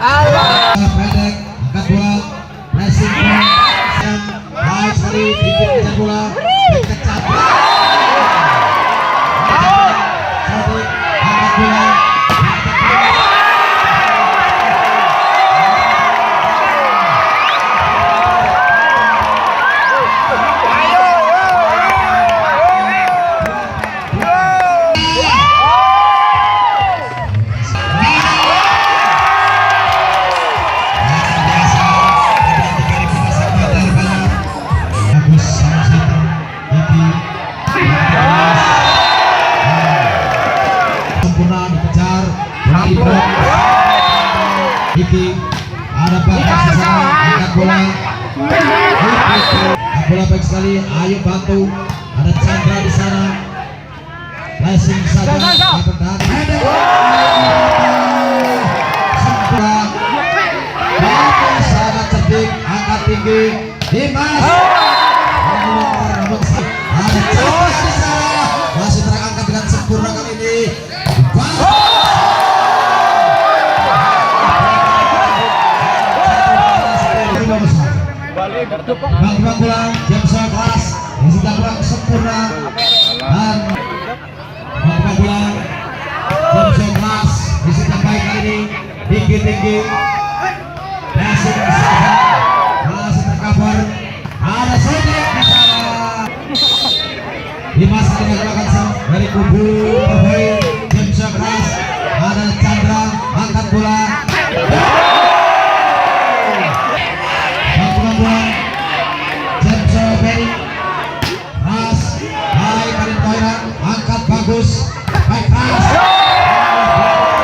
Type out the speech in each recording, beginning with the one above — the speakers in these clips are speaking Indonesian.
Pendek, angkat bola, pressing, baik sekali, dikit kejar bola, kecat. Sodik, angkat bola. Sempurna dikejar Diki ada batas di sana, angkat bola bola baik sekali, ayo bantu, ada Chandra di sana, flashing saja bertahan sempurna, bagus, sangat cerdik, angkat tinggi, Dimas ada Chandra di sana, masih terangkat dengan sempurna kali ini. Bang bola James Kelas yang sudah kurang sempurna dan bang bola James Kelas di sudah baik kali ini tinggi masih tercover, ada Sodik di sana, Dimas dilakukan dari kubu terbaik James Kelas, ada Chandra angkat bola. Bagus, baik keras.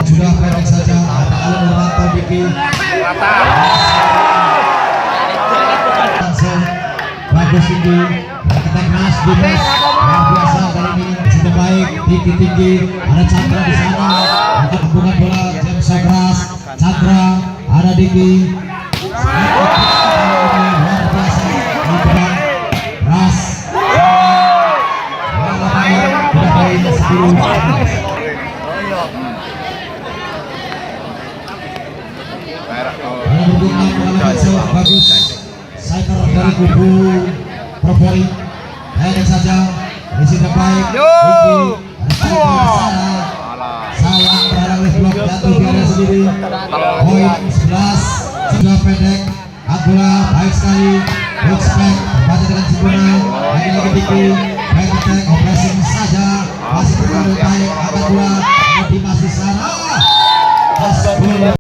Sudah pendek saja, ada Alan Nurwanto Diki. Bagus tinggi, kita keras Dimas. Luar biasa kali ini sudah baik, tinggi. Ada Chandra di sana, angkat hubungan bola James keras. Chandra, ada Diki. Luar biasa, keras. Bagus, cyber dari kubu Propori, pendek saja, isinya baik, tinggi, salah berhalang oleh blok jatuh di area sendiri, poin 11, sudah pendek, bola baik sekali, box back, baca dengan sempurna, lagi tinggi.